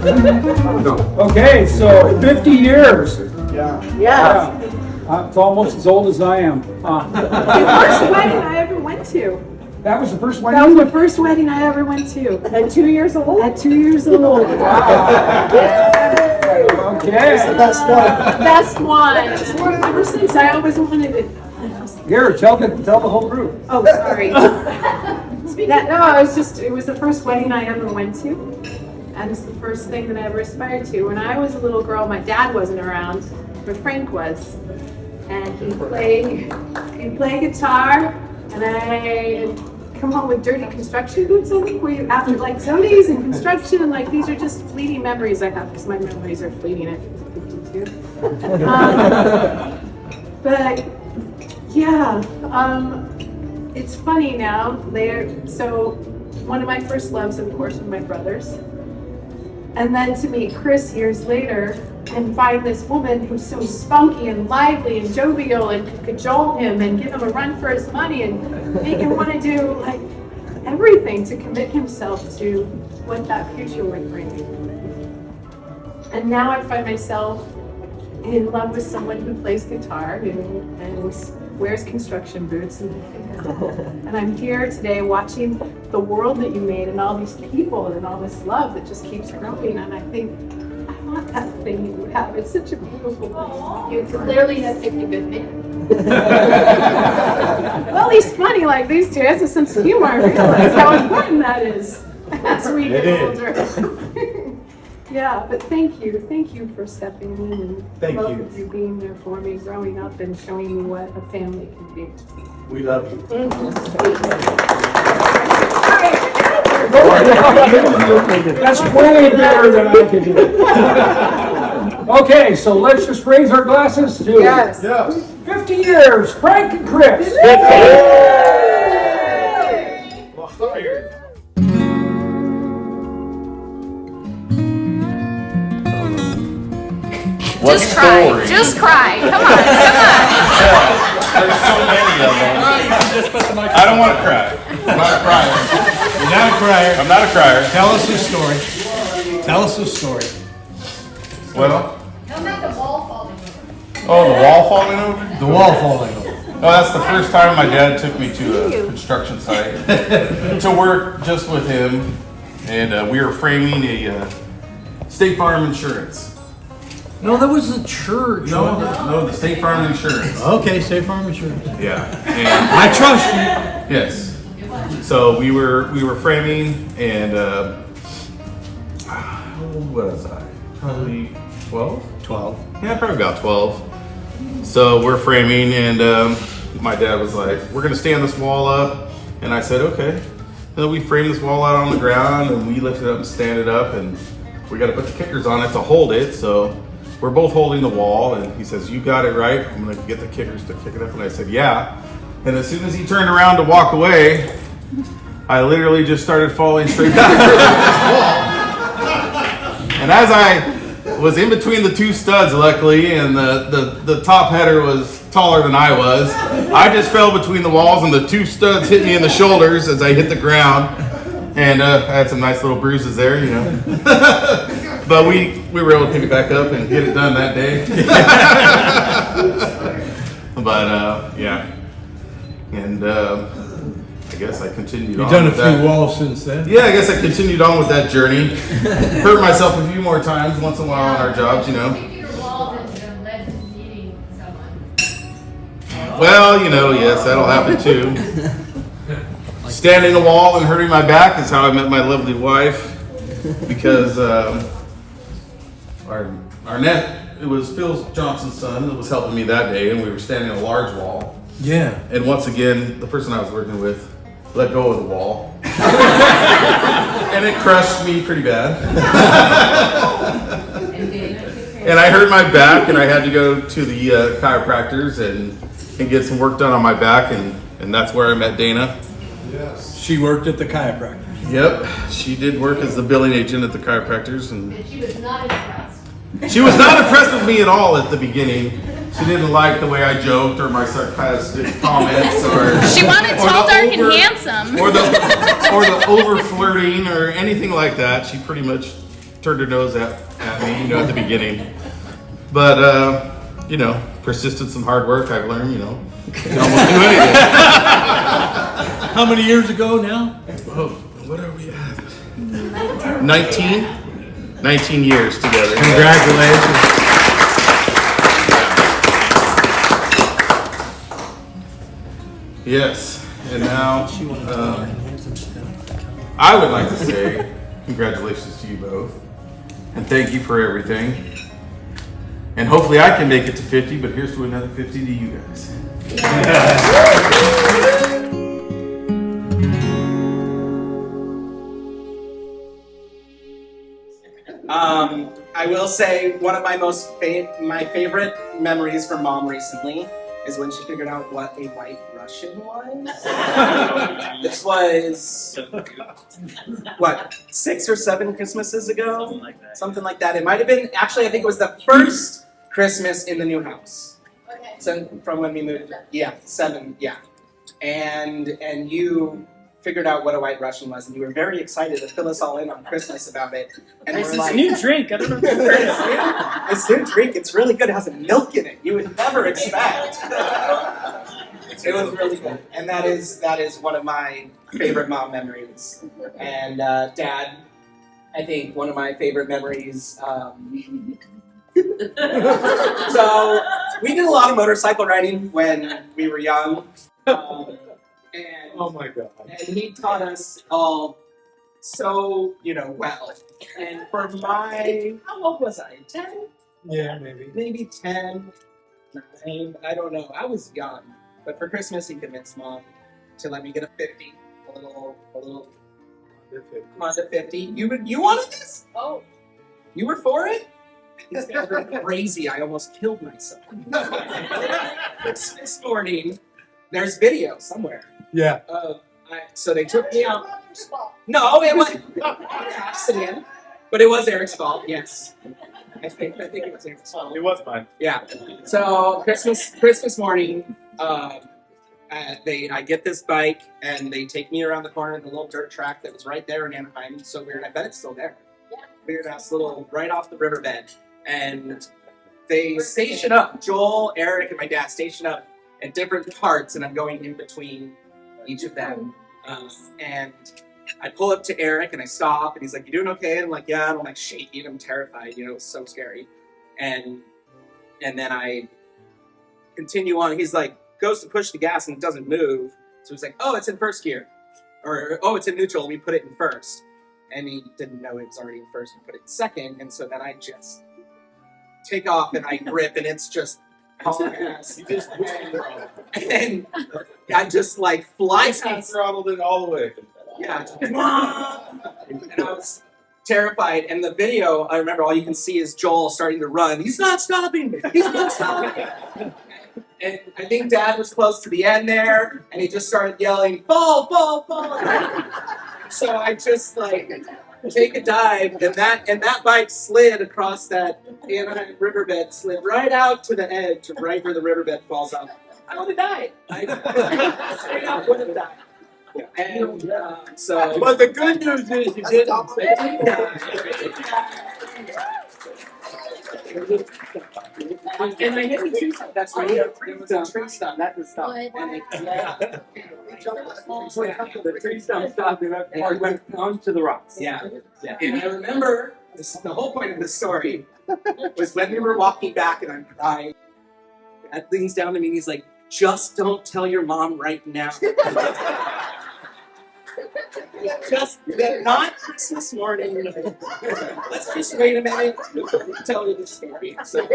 Okay, so 50 years. Yeah. It's almost as old as I am. The first wedding I ever went to. That was the first That was wedding? the first wedding I ever went to. At 2 years old? At 2 years old. Okay. Best one. Best one. Ever since I always wanted it. Here, tell the whole group. Oh, sorry. It was the first wedding I ever went to. And it's the first thing that I ever aspired to. When I was a little girl, my dad wasn't around, but Frank was. And he'd play guitar, and I'd come home with dirty construction boots, I think, where you after like Zodi's and construction, and like these are just fleeting memories I have, because my memories are fleeting at 52. But yeah, it's funny now. So one of my first loves, of course, were my brothers. And then to meet Chris years later and find this woman who's so spunky and lively and jovial and could cajole him and give him a run for his money and make him want to do like everything to commit himself to what that future would bring. And now I find myself in love with someone who plays guitar and wears construction boots, and I'm here today watching the world that you made and all these people and all this love that just keeps growing, and I think I want that thing you have. It's such a beautiful thing. You clearly have picked a good man. Well, he's funny like these two. He has a sense of humor. I realize how important that is as we get older. Yeah, but thank you for stepping in and both of you being there for me, growing up and showing me what a family can be. We love you. That's way better than I could do. Okay, so let's just raise our glasses to Yes. 50 years, Frank and Chris. Just cry. Just cry. Come on. There's so many of them. I don't want to cry. I'm not a crier. You're not a crier. I'm not a crier. Tell us a story. Tell us a story. Well, How about the wall falling over? oh, the wall falling over? The wall falling over. Oh, that's the first time my dad took me to a construction site to work just with him, and we were framing a State Farm insurance. No, that was a church. No, the State Farm insurance. Okay, State Farm Insurance. Yeah, and I trust you. yes. So we were framing, and what was I? Probably 12. 12. Yeah, probably about 12. So we're framing, and my dad was like, "We're gonna stand this wall up," and I said, "Okay." And then we framed this wall out on the ground, and we lifted it up and stand it up, and we got to put the kickers on it to hold it. So we're both holding the wall, and he says, "You got it right. I'm gonna get the kickers to kick it up." And I said, "Yeah." And as soon as he turned around to walk away, I literally just started falling straight back to this wall. And as I was in between the two studs, luckily, and the top header was taller than I was, I just fell between the walls, and the two studs hit me in the shoulders as I hit the ground. And I had some nice little bruises there, you know. But we were able to pick it back up and get it done that day. But yeah, and I guess I continued on. You've done a with few that. walls since then. Yeah, I guess I continued on with that journey. Hurt myself a few more times once in a while on our jobs, you know. Maybe your wall has led to meeting someone. Well, you know, yes, that'll happen too. Standing a wall and hurting my back is how I met my lovely wife, because it was Phil Johnson's son that was helping me that day, and we were standing a large wall. Yeah. And once again, the person I was working with let go of the wall, and it crushed me pretty bad. And I hurt my back, and I had to go to the chiropractors and get some work done on my back, and that's where I met Dana. Yes. She worked at the chiropractor. Yep, she did work as the billing agent at the chiropractors, and And she was not impressed. she was not impressed with me at all at the beginning. She didn't like the way I joked or my sarcastic comments, or She wanted or tall, the dark, and over- handsome. or the over flirting or anything like that. She pretty much turned her nose at me, at the beginning. But, persistence and hard work, I've learned, you can almost do anything. How many years ago now? Oh, what are we at? 19 years together. Congratulations. Yes, and now I would like to say congratulations to you both, and thank you for everything. And hopefully I can make it to 50, but here's to another 50 to you guys. I will say one of my my favorite memories from Mom recently is when she figured out what a White Russian was. This was, 6 or 7 Christmases ago? Something like that. It might have been, actually, I think it was the first Christmas in the new house. Okay. So from when we moved, 7, And you figured out what a White Russian was, and you were very excited to fill us all in on Christmas about it. And This we're is like, a new drink. I don't know if you've heard of it. this new drink, it's really good. It has milk in it. You would never expect. It was really good. And that is one of my favorite mom memories. And Dad, I think one of my favorite memories. So we did a lot of motorcycle riding when we were young. And Oh my God. and he taught us all so, well. And for how old was I? 10? Yeah, maybe. Maybe 10, 9, I don't know. I was young. But for Christmas, he convinced Mom to let me get a 50. A little Honda 50. You wanted this? Oh. You were for it? These guys are crazy. I almost killed myself. This morning, there's video somewhere. Yeah. So they took me out. No, it was an accident, but it was Eric's fault. Yes, I think it was Eric's fault. It was fine. Yeah. So Christmas morning, I get this bike and they take me around the corner of the little dirt track that was right there in Anaheim. So weird. I bet it's still there. Yeah. Weird ass little right off the riverbed, and they station up. Joel, Eric, and my dad station up at different parts, and I'm going in between each of them. And I pull up to Eric and I stop, and he's like, "You doing okay?" And I'm like, "Yeah." And I'm like shaking. I'm terrified. It was so scary. And then I continue on. He's like, goes to push the gas and it doesn't move. So he's like, "Oh, it's in first gear," or "Oh, it's in neutral. We put it in first." And he didn't know it was already in first. We put it in second. And so then I just take off and I grip, and it's just hauling ass. And I just fly past. Throttled it all the way. Yeah. And I was terrified. And the video, I remember all you can see is Joel starting to run. He's not stopping. He's not stopping. And I think Dad was close to the end there, and he just started yelling, "Fall, fall, fall!" So I just take a dive, and that bike slid across that Anaheim riverbed, slid right out to the edge, right where the riverbed falls off. I would have died. I straight up would have died. And so, But the good news is you didn't. And I hit the tree stump. That's right. There was a tree stump. That was stuff. What? And The tree stump stopped and went onto the rocks. yeah. And I remember the whole point of this story was when we were walking back, and I'm crying. Dad leans down to me and he's like, "Just don't tell your mom right now." Just not Christmas morning. Let's just wait a minute. Tell you the story. So,